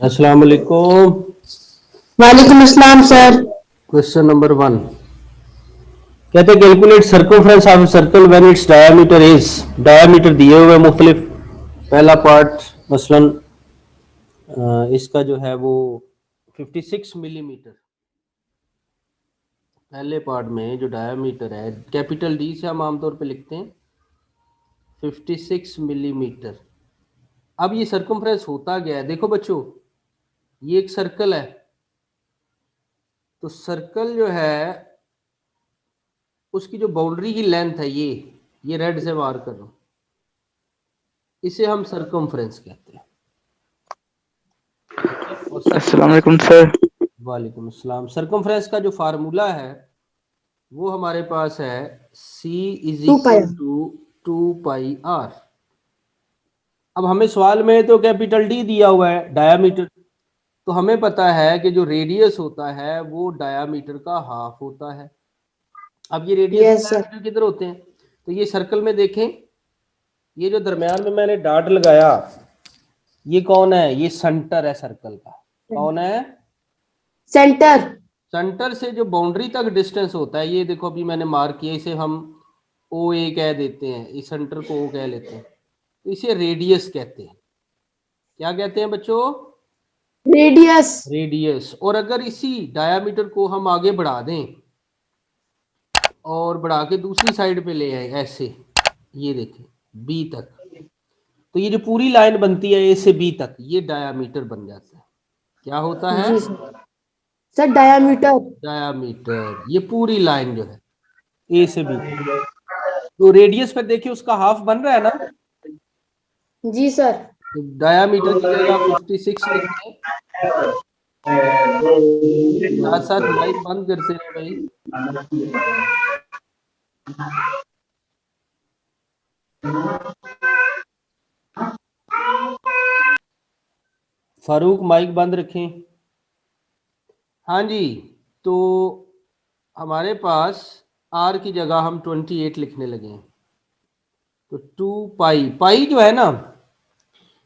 अस्सलाम वालेकुम। वालेकुम अस्सलाम सर। क्वेश्चन नंबर 1 कहते हैं calculate circumference of circle when it's diameter is, diameter दिए हुए मुख्तलिफ। पहला पार्ट मसलन इसका जो है वो 56 मिलीमीटर। पहले पार्ट में जो डायामीटर है कैपिटल डी से हम आमतौर पे लिखते हैं 56 मिलीमीटर। अब ये सर्कमफ्रेंस होता गया है, देखो बच्चों ये एक सर्कल है, तो सर्कल जो है उसकी जो बाउंड्री की लेंथ है ये रेड से मार कर रहा हूं, इसे हम सर्कमफ्रेंस कहते हैं। ठीक है, और अस्सलाम वालेकुम सर। वालेकुम अस्सलाम। सर्कमफ्रेंस का जो फार्मूला है वो हमारे पास है C is 2 pi equal to 2πr। अब हमें सवाल में तो कैपिटल डी दिया हुआ है डायामीटर, तो हमें पता है कि जो रेडियस होता है वो डायामीटर का हाफ होता है। अब ये रेडियस और यस सर। डायामीटर किधर होते हैं, तो ये सर्कल में देखें, ये जो दरमियान में मैंने डॉट लगाया ये कौन है, ये सेंटर है सर्कल का। कौन है, सेंटर। सेंटर से जो बाउंड्री तक डिस्टेंस होता है, ये देखो अभी मैंने मार्क किया, इसे हम ओ ए कह देते हैं, इस सेंटर को ओ कह लेते हैं, तो इसे रेडियस कहते हैं। क्या कहते हैं बच्चों, रेडियस। रेडियस। और अगर इसी डायामीटर को हम आगे बढ़ा दें और बढ़ा के दूसरी साइड पे ले आए ऐसे, ये देखें बी तक, तो ये जो पूरी लाइन बनती है ए से बी तक, ये डायामीटर बन जाता है। क्या होता है, जी सर डायामीटर। डायामीटर। ये पूरी लाइन जो है ए से बी तक, तो रेडियस पे देखिए उसका हाफ बन रहा है ना, जी सर। तो डायामीटर की जगह 56 लिखते हैं। साथ साथ माइक बंद करते रहे भाई। फारूक माइक बंद रखें। हाँ जी, तो हमारे पास आर की जगह हम 28 लिखने लगे हैं, तो 2 पाई जो है ना,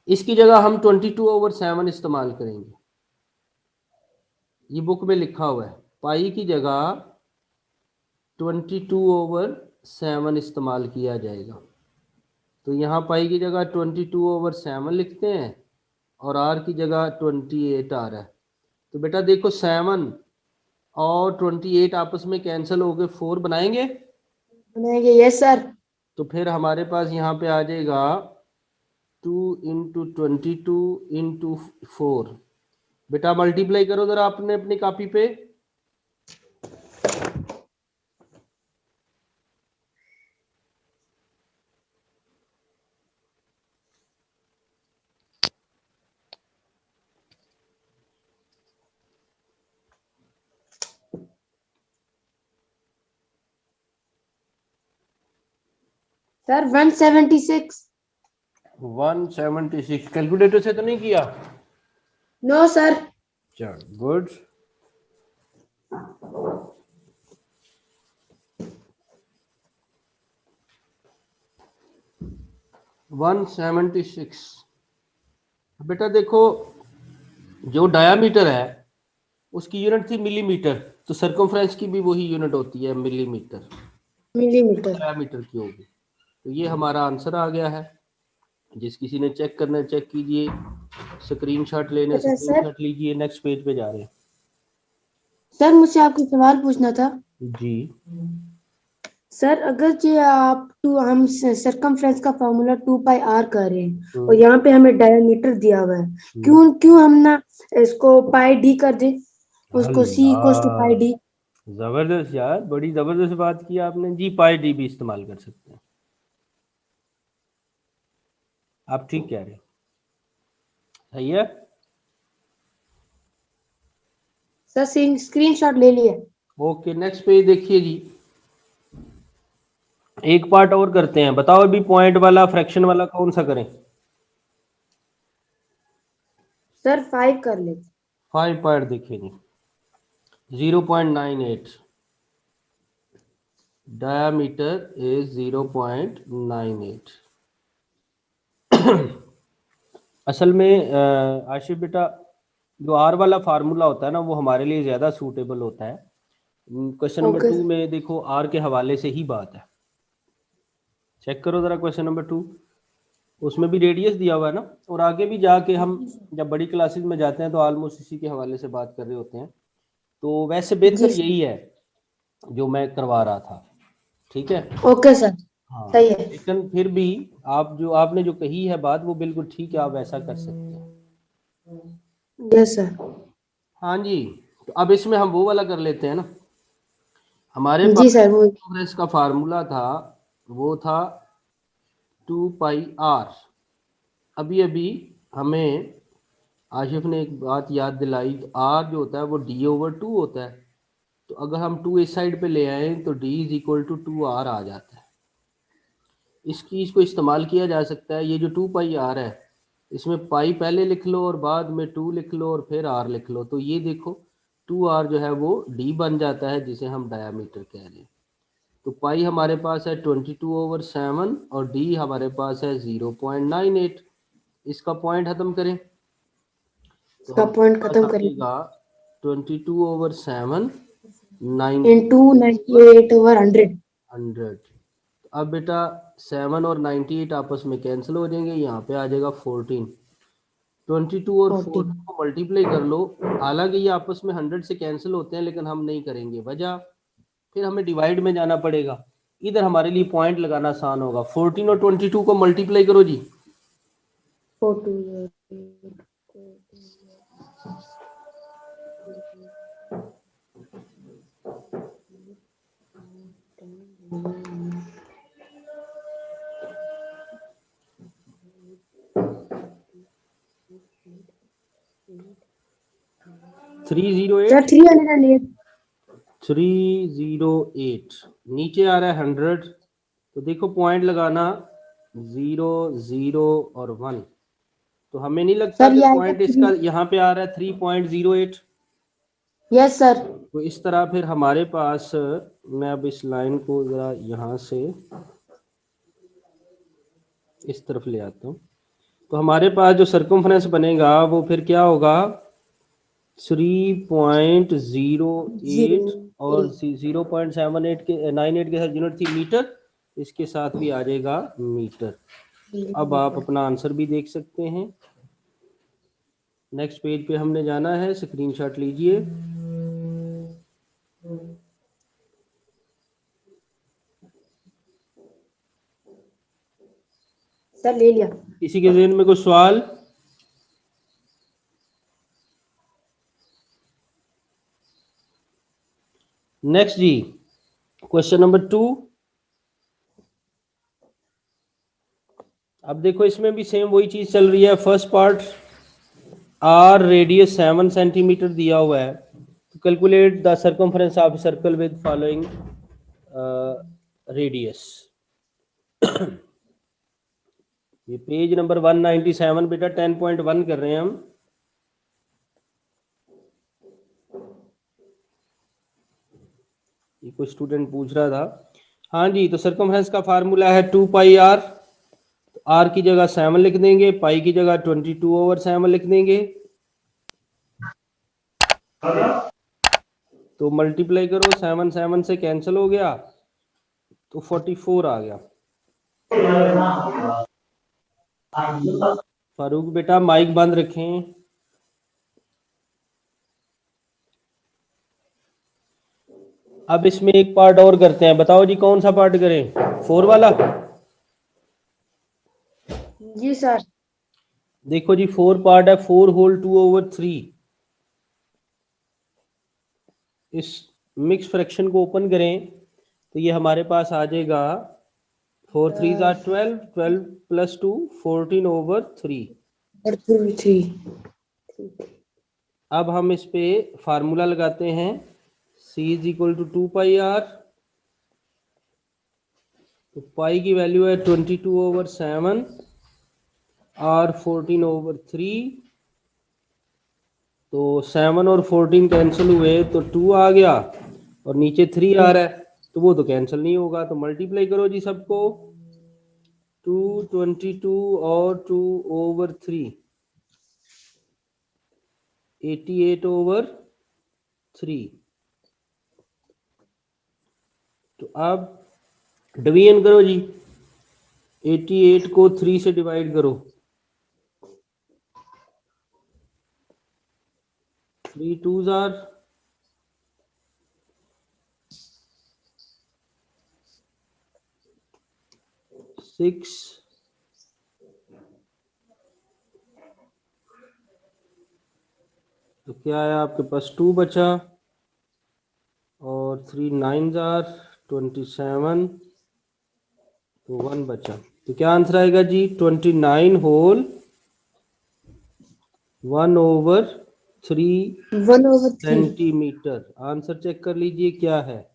इसकी जगह हम 22/7 इस्तेमाल करेंगे। ये बुक में लिखा हुआ है, पाई की जगह 22/7 इस्तेमाल किया जाएगा। तो यहाँ पाई की जगह 22/7 लिखते हैं और आर की जगह 28 आ रहा है। तो बेटा देखो 7 और 28 आपस में कैंसिल हो गए, 4 बनाएंगे, बनाएंगे। Yes sir. तो फिर हमारे पास यहाँ पे आ जाएगा 2 × 22 × 4। बेटा मल्टीप्लाई करो जरा आपने अपनी कॉपी पे। सर 176। 176 कैलकुलेटर से तो नहीं किया? No sir. चलो गुड। वन 176। बेटा देखो जो डायामीटर है उसकी यूनिट थी मिलीमीटर, तो सर्कमफ्रेंस की भी वही यूनिट होती है मिलीमीटर, मिलीमीटर। डायामीटर की होगी। तो ये हमारा आंसर आ गया है। जिस किसी ने चेक करना है चेक कीजिए, स्क्रीनशॉट लेने अच्छा सर। स्क्रीनशॉट लीजिए। नेक्स्ट पेज पे जा रहे हैं सर मुझसे आपको सवाल पूछना था। जी। सर अगर जो आप टू हम सरकमफ्रेंस का फॉर्मूला 2 पाई आर कर रहे हैं और यहाँ पे हमें डायमीटर दिया हुआ है, क्यों क्यों हम ना इसको पाई डी कर दें, उसको सी इक्वल टू पाई डी। जबरदस्त यार, बड़ी जबरदस्त बात की आपने जी। पाई डी भी इस्तेमाल कर सकते हैं, आप ठीक कह रहे हैं, सही है। सर स्क्रीनशॉट ले लिए। ओके नेक्स्ट पेज देखिए जी। एक पार्ट और करते हैं, बताओ अभी पॉइंट वाला फ्रैक्शन वाला कौन सा करें? सर 5 कर ले। 5 पार्ट देखिए जी। 0.98 डायामीटर इज 0.98। असल में आशिफ बेटा जो आर वाला फार्मूला होता है ना वो हमारे लिए ज़्यादा सूटेबल होता है। क्वेश्चन नंबर ओके 2 में देखो आर के हवाले से ही बात है। चेक करो ज़रा क्वेश्चन नंबर 2, उसमें भी रेडियस दिया हुआ है ना, और आगे भी जाके हम जब बड़ी क्लासेस में जाते हैं तो ऑलमोस्ट इसी के हवाले से बात कर रहे होते हैं। तो वैसे बेहतर जी सर। यही है जो मैं करवा रहा था, ठीक है। ओके सर, हाँ, सही है। लेकिन फिर भी आपने जो कही है बात वो बिल्कुल ठीक है, आप ऐसा कर सकते हैं। Yes sir. हाँ जी, तो अब इसमें हम वो वाला कर लेते हैं ना। हमारे जी पास सर, वो कांग्रेस का फार्मूला था, वो था 2πr। अभी अभी हमें आशिफ ने एक बात याद दिलाई, आर जो होता है वो d/2 होता है। तो अगर हम 2 इस साइड पे ले आए तो d = 2r आ जाता है। इसको इस्तेमाल किया जा सकता है। ये जो 2πr है इसमें पाई पहले लिख लो और बाद में 2 लिख लो और फिर r लिख लो, तो ये देखो 2r जो है वो d बन जाता है जिसे हम डायामीटर कह रहे हैं। तो पाई हमारे पास है 22/7 और d हमारे पास है 0.98। इसका पॉइंट खत्म करें तो इसका हमारे पॉइंट पास खत्म करेंगे। आएगा 22/7 इनटू 98/100। 98/100। अब बेटा 7 और 98 आपस में कैंसिल हो जाएंगे, यहाँ पे आ जाएगा 14। 22 और 14 14। को मल्टीप्लाई कर लो। हालांकि ये आपस में 100 से कैंसिल होते हैं लेकिन हम नहीं करेंगे, वजह फिर हमें डिवाइड में जाना पड़ेगा। इधर हमारे लिए पॉइंट लगाना आसान होगा। 14 और 22 को मल्टीप्लाई करो जी। 14। 308। सर 308। 308 नीचे आ रहा है 100, तो देखो पॉइंट लगाना 0 0 और 1। तो हमें नहीं लगता सर कि ये आएगा पॉइंट 3। इसका यहाँ पे आ रहा है 3.08। Yes sir. तो इस तरह फिर हमारे पास, मैं अब इस लाइन को ज़रा यहाँ से इस तरफ ले आता हूँ, तो हमारे पास जो सर्कमफ्रेंस बनेगा वो फिर क्या होगा 3.08 और 0.78 के 98 के साथ यूनिट थी मीटर, इसके साथ भी आ जाएगा मीटर। अब आप अपना आंसर भी देख सकते हैं। नेक्स्ट पेज पे हमने जाना है, स्क्रीनशॉट लीजिए। सर ले लिया। किसी के ज़हन में कोई सवाल? नेक्स्ट जी, क्वेश्चन नंबर 2। अब देखो इसमें भी सेम वही चीज चल रही है। First part r radius 7 centimetre दिया हुआ है, तो calculate the circumference of circle with following radius. ये पेज नंबर 197 बेटा 10.1 कर रहे हैं हम। ये कोई स्टूडेंट पूछ रहा था। हाँ जी, तो सर्कमफ्रेंस का फार्मूला है 2πr। तो आर की जगह 7 लिख देंगे, पाई की जगह 22/7 लिख देंगे। तो मल्टीप्लाई करो, 7 7 से कैंसिल हो गया तो 44 आ गया। फारूक बेटा माइक बंद रखें। अब इसमें एक पार्ट और करते हैं, बताओ जी कौन सा पार्ट करें? 4 वाला। जी सर। देखो जी 4 पार्ट है, 4 होल 2/3। इस मिक्स फ्रैक्शन को ओपन करें तो ये हमारे पास आ जाएगा 4 3 12, 12 + 2 14/3। और 3। अब हम इस पे फार्मूला लगाते हैं, C = 2πr। तो पाई की वैल्यू है 22/7 और 14/3। तो 7 और 14 कैंसिल हुए तो 2 आ गया और नीचे 3 आ रहा है, तो वो तो कैंसिल नहीं होगा। तो मल्टीप्लाई करो जी सबको, 222 और 2/3। 88/3। तो अब डिवीजन करो जी, 88 को 3 से डिवाइड करो, 3 2s are 6, तो क्या है आपके पास 2 बचा, और 3 9s are 27, तो 1 बचा। तो क्या आंसर आएगा जी, 29 होल 1/3 1/3। सेंटीमीटर। आंसर चेक कर लीजिए क्या है,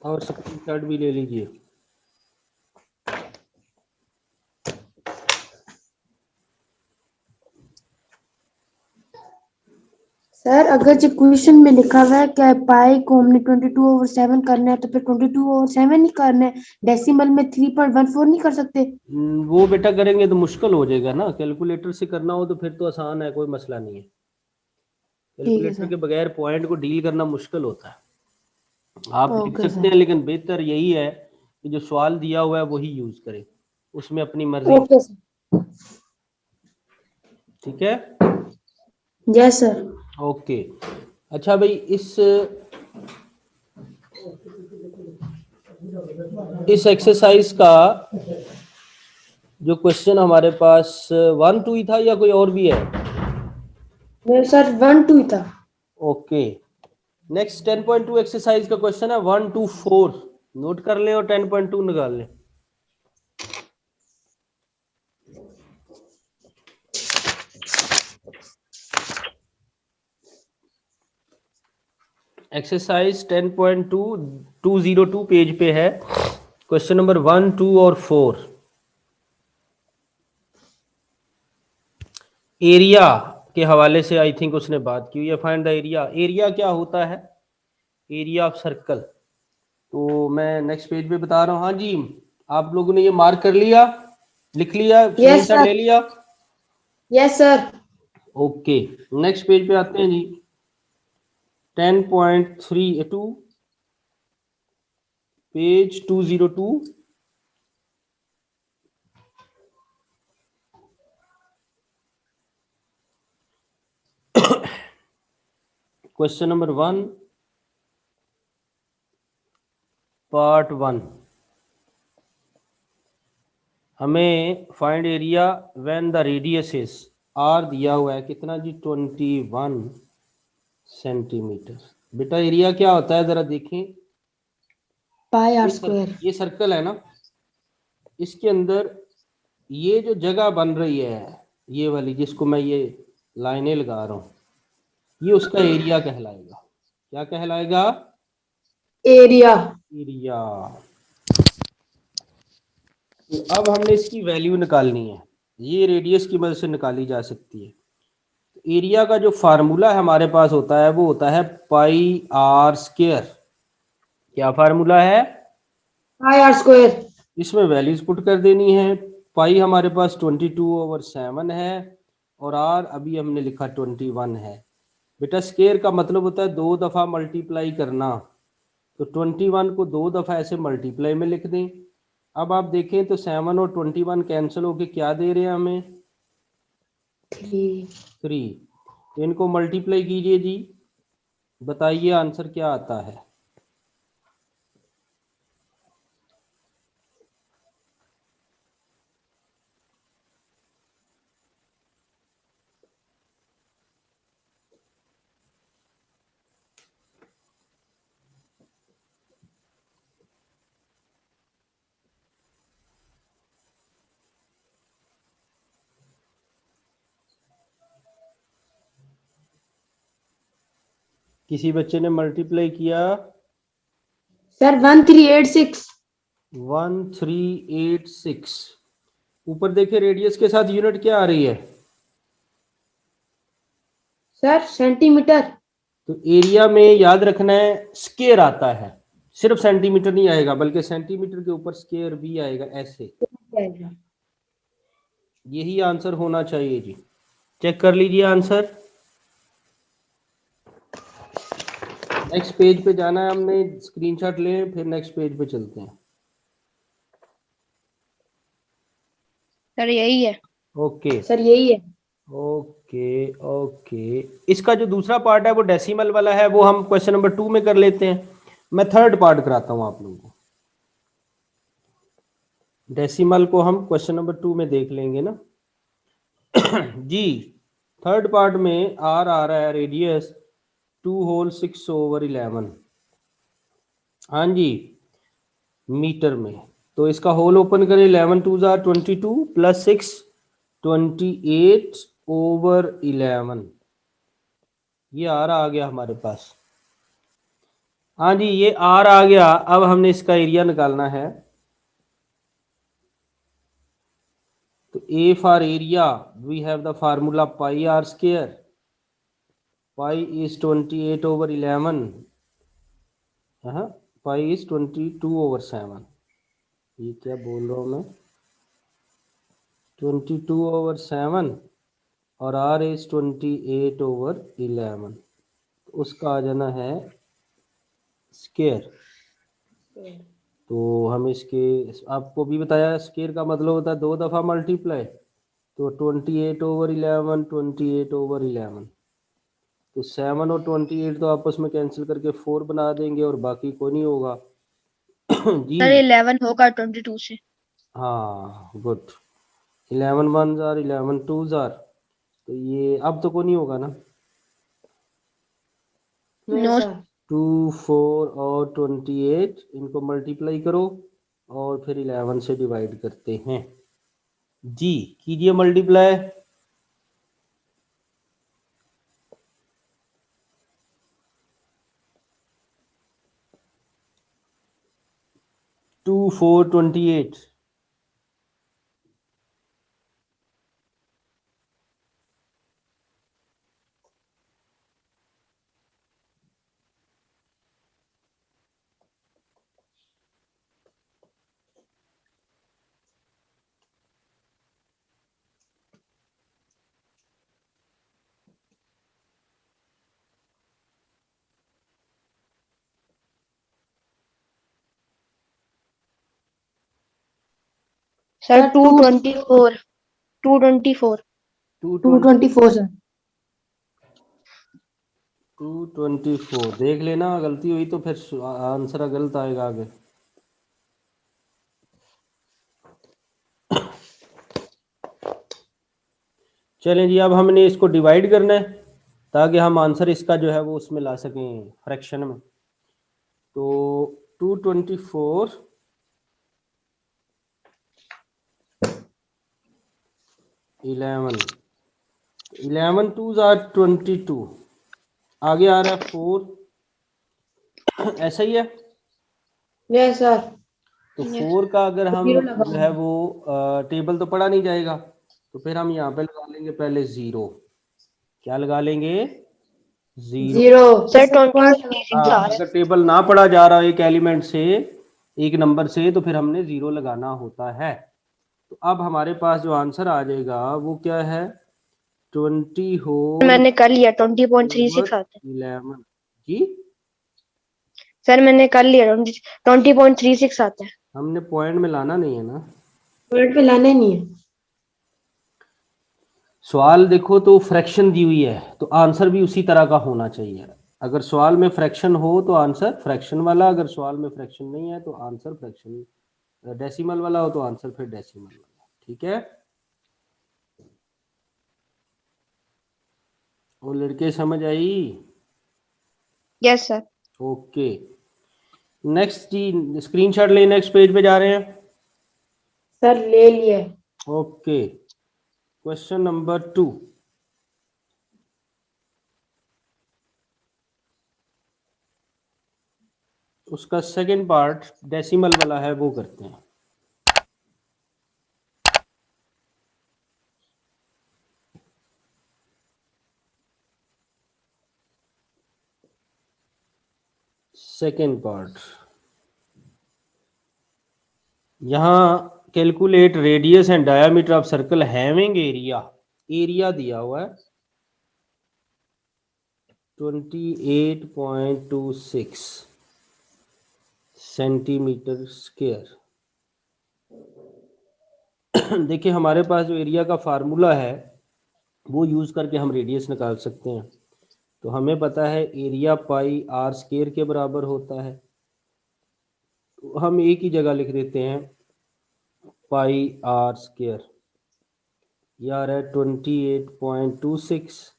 और स्क्रीनशॉट भी ले लीजिए। सर अगर जो क्वेश्चन में लिखा हुआ है क्या पाई को हमने 22/7 करना है तो फिर 22/7 ही करना है, डेसिमल में 3.14 नहीं कर सकते? वो बेटा करेंगे तो मुश्किल हो जाएगा ना, कैलकुलेटर से करना हो तो फिर तो आसान है, कोई मसला नहीं है। ठीक है कैलकुलेटर सर। के बगैर पॉइंट को डील करना मुश्किल होता है। आप लिख ओके सकते सर। हैं, लेकिन बेहतर यही है कि जो सवाल दिया हुआ है वही यूज करें, उसमें अपनी मर्जी। Okay sir. ठीक है, यस सर। ओके। अच्छा भाई, इस एक्सरसाइज का जो क्वेश्चन हमारे पास 1 2 ही था या कोई और भी है? नहीं सर 1 2 ही था। ओके, नेक्स्ट 10.2 एक्सरसाइज का क्वेश्चन है 1 2 4। नोट कर लें और 10.2 निकाल लें। एक्सरसाइज 10.2 202 पेज पे है, क्वेश्चन नंबर 1 2 और 4। एरिया के हवाले से आई थिंक उसने बात की हुई है। Find the area. एरिया क्या होता है? Area of circle. तो मैं नेक्स्ट पेज पे बता रहा हूँ। हाँ जी, आप लोगों ने ये मार्क कर लिया, लिख लिया, यस स्क्रीनशॉट सर। ले लिया? Yes sir. Okay, next page पे आते हैं जी। 10.32 पेज 202। Question number 1 part 1। हमें find area when the radius is r दिया हुआ है, कितना जी, 21 सेंटीमीटर। बेटा एरिया क्या होता है जरा देखें। पाई आर ये स्क्वायर। ये सर्कल है ना, इसके अंदर ये जो जगह बन रही है, ये वाली जिसको मैं ये लाइनें लगा रहा हूँ, ये उसका एरिया कहलाएगा। क्या कहलाएगा? एरिया। एरिया। तो अब हमने इसकी वैल्यू निकालनी है, ये रेडियस की मदद से निकाली जा सकती है। एरिया का जो फार्मूला हमारे पास होता है वो होता है पाई आर स्क्वायर। क्या फार्मूला है? Pi r square. इसमें वैल्यूज पुट कर देनी है। पाई हमारे पास 22/7 है, और आर अभी हमने लिखा 21 है। बेटा स्क्वायर का मतलब होता है 2 दफ़ा मल्टीप्लाई करना, तो 21 को 2 दफ़ा ऐसे मल्टीप्लाई में लिख दें। अब आप देखें तो 7 और 21 कैंसिल होके क्या दे रहे हैं हमें? 3। तो इनको मल्टीप्लाई कीजिए जी, बताइए आंसर क्या आता है। किसी बच्चे ने मल्टीप्लाई किया? सर 1386। 1386। ऊपर देखिए रेडियस के साथ यूनिट क्या आ रही है? Sir centimetre. तो एरिया में याद रखना है स्क्वायर आता है, सिर्फ सेंटीमीटर नहीं आएगा, बल्कि सेंटीमीटर के ऊपर स्क्वायर भी आएगा ऐसे। यही आंसर होना चाहिए जी। चेक कर लीजिए आंसर। नेक्स्ट पेज पे जाना है हमने, स्क्रीनशॉट लें, फिर नेक्स्ट पेज पे चलते हैं। सर यही है। ओके सर यही है। ओके ओके, इसका जो दूसरा पार्ट है वो डेसिमल वाला है, वो हम क्वेश्चन नंबर 2 में कर लेते हैं। मैं थर्ड पार्ट कराता हूं आप लोगों को। डेसिमल को हम क्वेश्चन नंबर 2 में देख लेंगे ना। जी, थर्ड पार्ट में आर आ रहा है रेडियस 2 होल 6/11। हाँ जी, मीटर में। तो इसका होल ओपन करें, 11 2 जार 22 प्लस 6 28/11। ये आर आ गया हमारे पास। हाँ जी, ये आर आ गया। अब हमने इसका एरिया निकालना है। तो A for area we have the formula pi r square. Pi is 28/11। हाँ, पाई इज 22/7। ये क्या बोल रहा हूँ मैं, 22/7 और आर इज 28/11। तो उसका आ जाना है स्क्वायर। तो हम इसके, आपको भी बताया स्क्वायर का मतलब होता है 2 दफ़ा मल्टीप्लाई। तो 28/11 28/11। तो 7 और 28 तो आपस में कैंसिल करके 4 बना देंगे और बाकी कोई नहीं होगा। जी सर 11 होगा 22 से। हाँ, गुड। 11 1 jar 11 2 jar. तो ये अब तो कोई नहीं होगा ना। नहीं नो सर। 2 4 और 28 इनको मल्टीप्लाई करो और फिर 11 से डिवाइड करते हैं। जी कीजिए मल्टीप्लाई। 2 4 28। Sir sir 224 224। 224 सर। 224 देख लेना, गलती हुई तो फिर आंसर गलत आएगा आगे। चलें जी, अब हमने इसको डिवाइड करना है ताकि हम आंसर इसका जो है वो उसमें ला सकें, फ्रैक्शन में। तो 224 11 11 2 जार 22। आगे आ रहा है 4। ऐसा ही है। Yes sir. तो 4 का अगर हम जीरो लगाओ। जो है वो टेबल तो पढ़ा नहीं जाएगा, तो फिर हम यहाँ पे लगा लेंगे पहले 0। क्या लगा लेंगे? 0। जीरो। सर सर पॉइंट 26 हाँ, आ रहा है। अगर टेबल ना पढ़ा जा रहा एक एलिमेंट से, एक नंबर से, तो फिर हमने 0 लगाना होता है। तो अब हमारे पास जो आंसर आ जाएगा वो क्या है? 20 होल मैंने कर लिया 20.36 ओवर आता है। 11। जी, सर मैंने कर लिया 20.36 आता है। हमने पॉइंट में लाना नहीं है ना। पॉइंट पे लाना ही नहीं है। सवाल देखो तो फ्रैक्शन दी हुई है, तो आंसर भी उसी तरह का होना चाहिए। अगर सवाल में फ्रैक्शन हो तो आंसर फ्रैक्शन वाला, अगर सवाल में फ्रैक्शन नहीं है तो आंसर फ्रैक्शन डेसिमल वाला हो तो आंसर फिर डेसिमल वाला। ठीक है, वो लड़के समझ आई? Yes sir. ओके, नेक्स्ट जी, स्क्रीनशॉट ले, नेक्स्ट पेज पे जा रहे हैं। सर ले लिए। Okay, question number 2। उसका सेकंड पार्ट डेसिमल वाला है, वो करते हैं। सेकंड पार्ट, यहाँ calculate radius and diameter of circle having area area दिया हुआ है 28.26 सेंटीमीटर स्क्वायर। देखिए हमारे पास जो एरिया का फार्मूला है वो यूज़ करके हम रेडियस निकाल सकते हैं। तो हमें पता है एरिया पाई आर स्क्वायर के बराबर होता है, तो हम एक ही जगह लिख देते हैं पाई आर स्क्वायर। यार है 28.26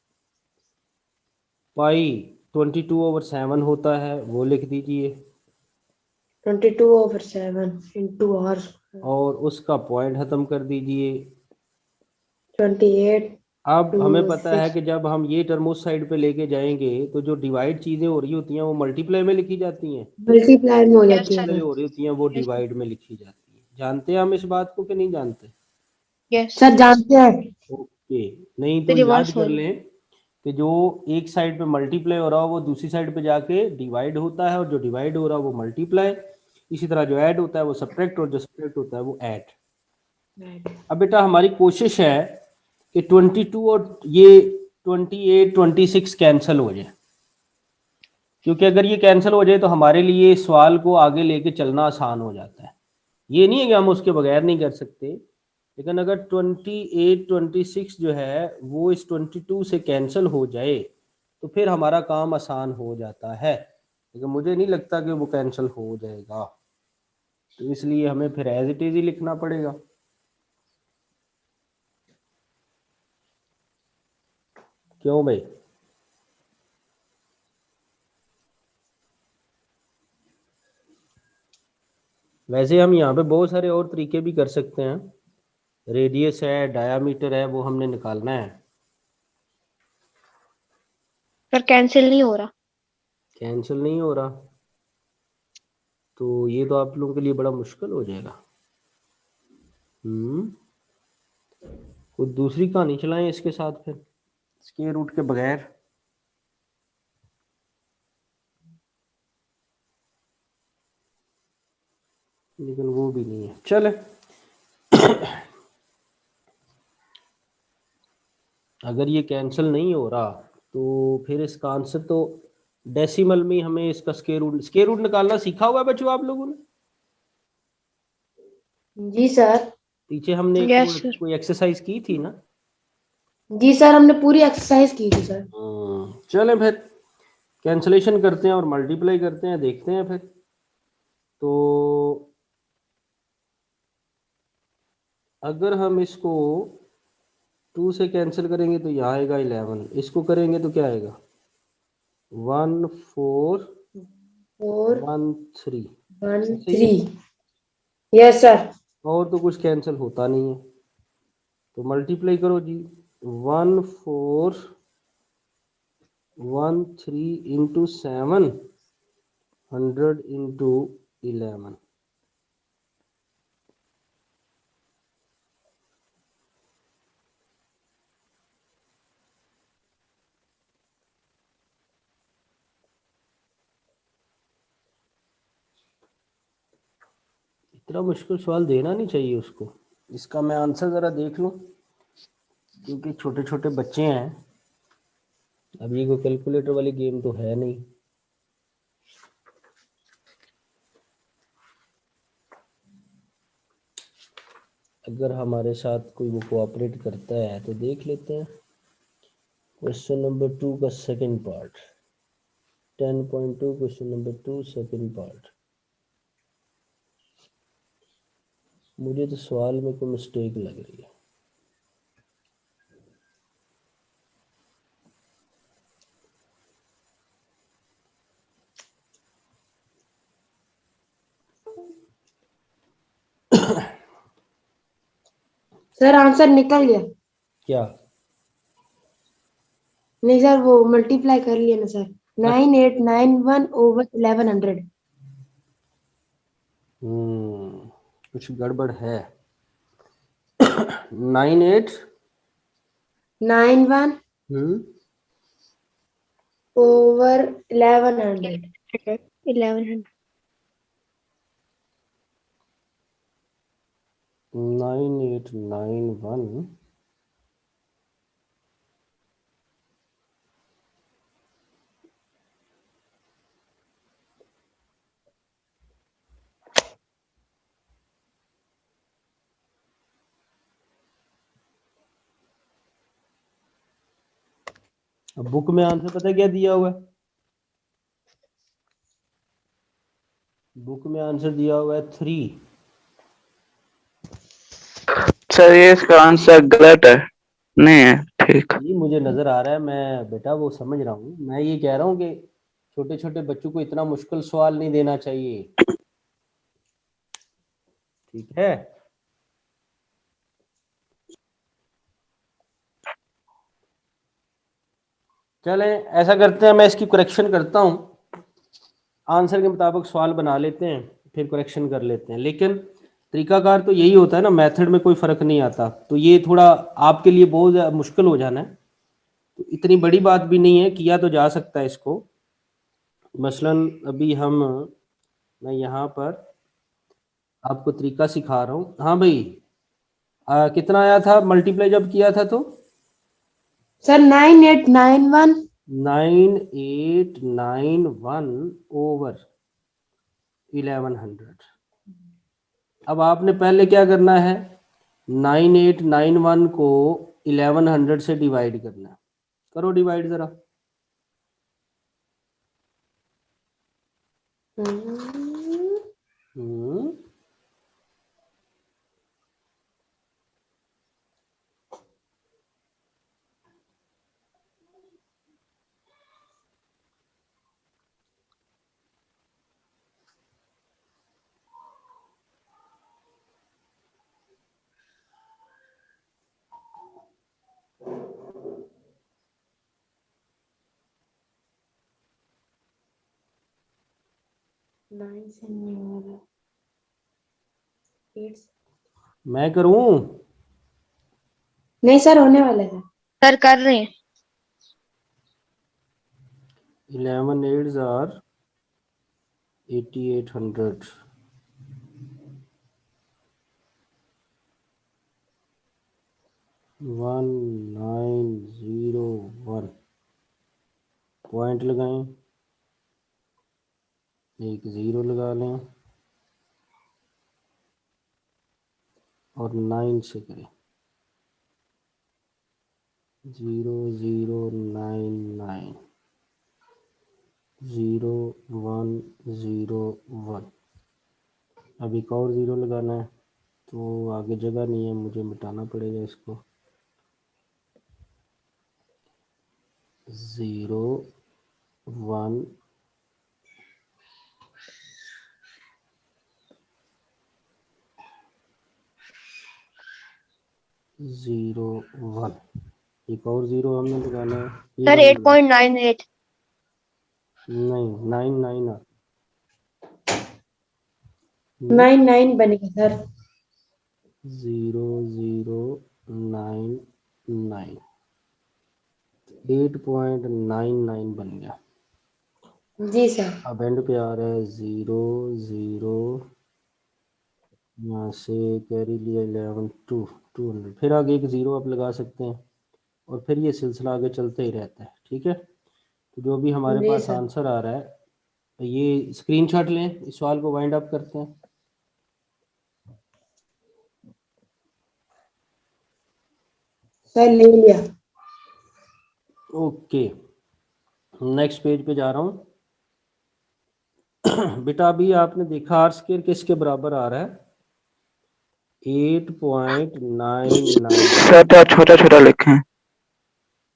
पाई 22/7 होता है, वो लिख दीजिए 22/7 into r और उसका पॉइंट खत्म कर दीजिए। 28 अब to हमें पता है 6 कि जब हम ये टर्म उस साइड पे लेके जाएंगे तो जो डिवाइड चीजें हो रही होती हैं वो मल्टीप्लाई में लिखी जाती हैं, मल्टीप्लाई में हो Yes, जाती है sir. Multiply sir. हो रही होती हैं वो डिवाइड में लिखी जाती है। जानते हैं हम इस बात को कि नहीं जानते? Yes. सर जानते हैं। ओके, नहीं तो याद रिवर्स हो कर लें कि जो एक साइड पे मल्टीप्लाई हो रहा हो वो दूसरी साइड पे जाके डिवाइड होता है, और जो डिवाइड हो रहा है वो मल्टीप्लाई। इसी तरह जो ऐड होता है वो सब्ट्रैक्ट, और जो सब्ट्रैक्ट होता है वो ऐड। अब बेटा हमारी कोशिश है कि 22 और ये 28 26 कैंसिल हो जाए, क्योंकि अगर ये कैंसिल हो जाए तो हमारे लिए सवाल को आगे लेके चलना आसान हो जाता है। ये नहीं है कि हम उसके बगैर नहीं कर सकते, लेकिन अगर 28 26 जो है वो इस 22 से कैंसिल हो जाए तो फिर हमारा काम आसान हो जाता है, लेकिन मुझे नहीं लगता कि वो कैंसिल हो जाएगा, तो इसलिए हमें फिर एज इट इज ही लिखना पड़ेगा। क्यों भाई? वैसे हम यहाँ पे बहुत सारे और तरीके भी कर सकते हैं, रेडियस है, डायामीटर है, वो हमने निकालना है। पर कैंसिल नहीं हो रहा। कैंसिल नहीं हो रहा तो ये तो आप लोगों के लिए बड़ा मुश्किल हो जाएगा। कोई दूसरी कहानी चलाएं इसके साथ, फिर स्क्वायर रूट के बगैर। लेकिन वो भी नहीं है, चले। अगर ये कैंसिल नहीं हो रहा तो फिर इसका आंसर तो डेसिमल में हमें इसका स्क्वायर रूट निकालना सीखा हुआ है बच्चों आप लोगों ने? जी सर। पीछे हमने Yes, sir. कोई एक्सरसाइज की थी ना? जी सर हमने पूरी एक्सरसाइज की थी सर। चलें फिर कैंसलेशन करते हैं और मल्टीप्लाई करते हैं, देखते हैं फिर। तो अगर हम इसको 2 से कैंसिल करेंगे तो यहाँ आएगा 11, इसको करेंगे तो क्या आएगा 1413। 413। सही है, यस सर। और तो कुछ कैंसिल होता नहीं है, तो मल्टीप्लाई करो जी। 1413 इंटू 7, 100 इंटू 11। इतना मुश्किल सवाल देना नहीं चाहिए उसको। इसका मैं आंसर ज़रा देख लूँ, क्योंकि छोटे छोटे बच्चे हैं, अब ये कोई कैलकुलेटर वाली गेम तो है नहीं। अगर हमारे साथ कोई वो कोऑपरेट करता है तो देख लेते हैं। क्वेश्चन नंबर 2 का second part, 10.2 question number 2 second part. मुझे तो सवाल में कोई मिस्टेक लग रही है। सर आंसर निकल गया। क्या? नहीं सर वो मल्टीप्लाई कर लिया ना सर। 9891/1100। कुछ गड़बड़ है। 98 91/1100। 1100. 9891 अब बुक में आंसर पता है क्या दिया हुआ है? बुक में आंसर दिया हुआ है 3। सर ये इसका आंसर गलत है, नहीं है ठीक। ये मुझे नजर आ रहा है, मैं बेटा वो समझ रहा हूँ, मैं ये कह रहा हूँ कि छोटे छोटे बच्चों को इतना मुश्किल सवाल नहीं देना चाहिए, ठीक है। चलें ऐसा करते हैं, मैं इसकी करेक्शन करता हूँ, आंसर के मुताबिक सवाल बना लेते हैं, फिर करेक्शन कर लेते हैं। लेकिन तरीकाकार तो यही होता है ना, मेथड में कोई फ़र्क नहीं आता। तो ये थोड़ा आपके लिए बहुत मुश्किल हो जाना है, तो इतनी बड़ी बात भी नहीं है, किया तो जा सकता है इसको। मसलन अभी मैं यहाँ पर आपको तरीका सिखा रहा हूँ। हाँ भाई, कितना आया था मल्टीप्लाई जब किया था तो? सर 9891। 9891 ओवर 1100। अब आपने पहले क्या करना है, 9891 को 1100 से डिवाइड करना है। करो डिवाइड जरा। हम्म, मैं करूं? नहीं सर, होने वाला है। सर कर रहे हैं। 11 8s are 8800। वन 901 पॉइंट लगाएं, एक 0 लगा लें और 9 से करें। 0099 0101। अब एक और 0 लगाना है, तो आगे जगह नहीं है, मुझे मिटाना पड़ेगा इसको। 01 01। एक और 0 हमने लगाना है। ये सर वाला लगाना। 8.98। नहीं 99 आ 99 बनेगा सर। 0099 8.99 बन गया। जी सर। अब एंड पे आ रहा है 0 0, यहाँ से कैरी लिया 11 200। फिर आगे एक 0 आप लगा सकते हैं और फिर ये सिलसिला आगे चलते ही रहता है, ठीक है। तो जो भी हमारे जी पास सर। आंसर आ रहा है, ये स्क्रीनशॉट लें, इस सवाल को वाइंड अप करते हैं। सर ले लिया। ओके, नेक्स्ट पेज पे जा रहा हूँ। बेटा अभी आपने देखा आर स्क्वायर किसके बराबर आ रहा है? 8.99। सर तो छोटा छोटा लिखे हैं,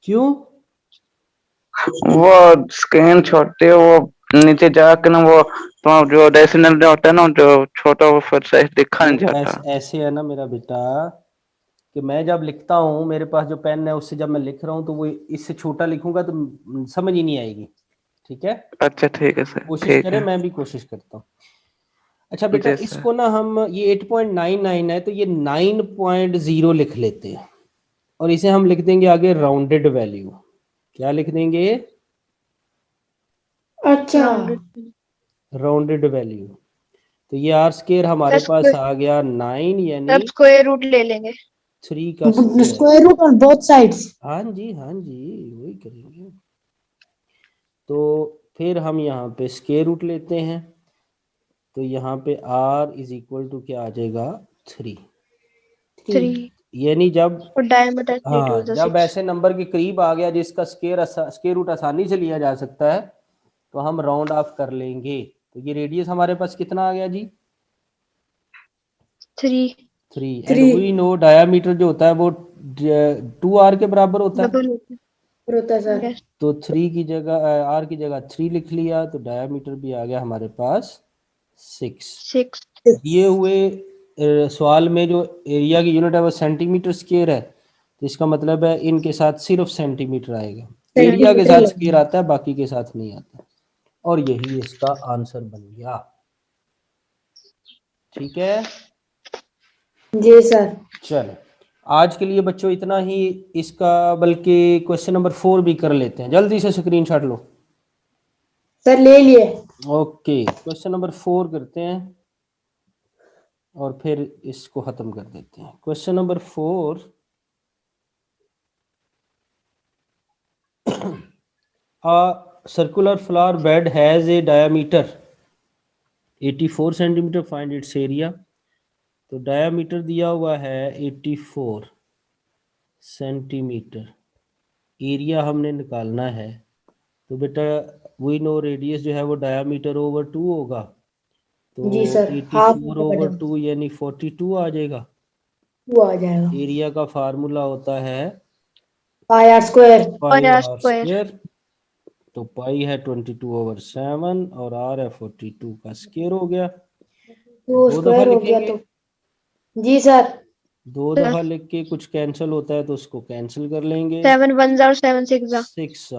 क्यों? वो स्क्रीन छोटे, वो नीचे जाके ना वो जो डेसिमल होता है ना, जो छोटा, वो फिर से दिखा नहीं जाता। ऐसे है ना मेरा बेटा, कि मैं जब लिखता हूँ, मेरे पास जो पेन है उससे जब मैं लिख रहा हूँ, तो वो इससे छोटा लिखूंगा तो समझ ही नहीं आएगी, ठीक है। अच्छा ठीक है सर, कोशिश ठीक करें, है। मैं भी कोशिश करता हूँ। अच्छा बेटा, जी सर। इसको ना हम, ये 8.99 है, तो ये 9.0 लिख लेते हैं और इसे हम लिख देंगे आगे राउंडेड वैल्यू। क्या लिख देंगे? अच्छा। Rounded value. तो ये आर स्क्वायर हमारे पास आ गया 9, यानी सब स्क्वायर रूट ले लेंगे। 3 का square. Square root on both sides. हाँ जी, हाँ जी, वही करेंगे। तो फिर हम यहाँ पे स्क्वायर रूट लेते हैं, तो यहाँ पे r इज इक्वल टू क्या आ जाएगा? 3। 3। यानी जब और डायमीटर 3 हाँ to the जब 6. ऐसे नंबर के करीब आ गया जिसका स्केयर रूट आसानी से लिया जा सकता है तो हम राउंड ऑफ कर लेंगे। तो ये रेडियस हमारे पास कितना आ गया जी? 3 3। एंड वी नो डायामीटर जो होता है वो 2r के बराबर होता है। डबल होता है सर। yes. तो 3 की जगह r की जगह 3 लिख लिया तो डायामीटर भी आ गया हमारे पास 6। 6. दिए हुए सवाल में जो एरिया की यूनिट है वो सेंटीमीटर स्क्वायर है, तो इसका मतलब है इनके साथ सिर्फ सेंटीमीटर आएगा, एरिया के साथ स्क्वायर आता है बाकी के साथ नहीं आता। और यही इसका आंसर बन गया। ठीक है जी सर। चलो आज के लिए बच्चों इतना ही। इसका बल्कि क्वेश्चन नंबर 4 भी कर लेते हैं, जल्दी से स्क्रीनशॉट लो। सर ले लिए। ओके क्वेश्चन नंबर 4 करते हैं और फिर इसको खत्म कर देते हैं। Question number 4, a circular flower bed has a diameter 84 centimetre, find its area. तो डायामीटर दिया हुआ है 84 सेंटीमीटर, एरिया हमने निकालना है। तो बेटा वी नो रेडियस जो है वो डायामीटर ओवर 2 होगा, तो जी सर, हाफ 84 ओवर 2 यानी 42 आ जाएगा। वो आ जाएगा। एरिया का फार्मूला होता है pi r square. Pi r r square. Square. तो पाई है 22/7 और आर है 42 का स्क्वायर हो गया। तो 2 दफा स्क्वायर हो गया लिखेंगे, तो। जी सर। 2 दफा लिख के कुछ कैंसिल होता है तो उसको कैंसिल कर लेंगे। 7 1s और 7 6s. 6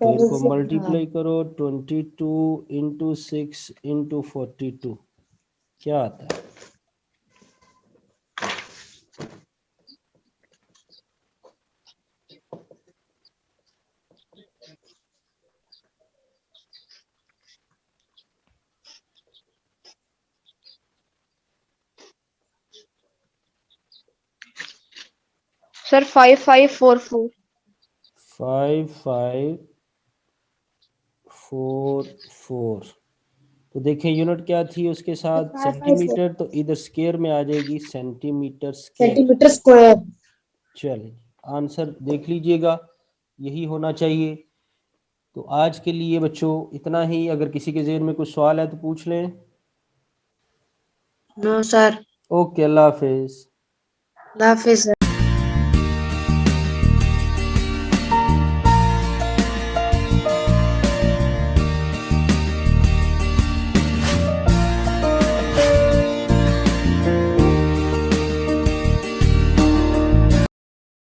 तो इनको मल्टीप्लाई करो 22 इंटू 6 इंटू 42, क्या आता है? सर 5544. 5544। तो देखें यूनिट क्या थी उसके साथ, सेंटीमीटर, तो इधर स्क्वायर में आ जाएगी सेंटीमीटर स्क्वायर। Centimetre square. चलिए आंसर देख लीजिएगा, यही होना चाहिए। तो आज के लिए बच्चों इतना ही। अगर किसी के ज़हन में कुछ सवाल है तो पूछ लें। No sir. ओके अल्लाह हाफिज़। अल्लाह हाफिज सर।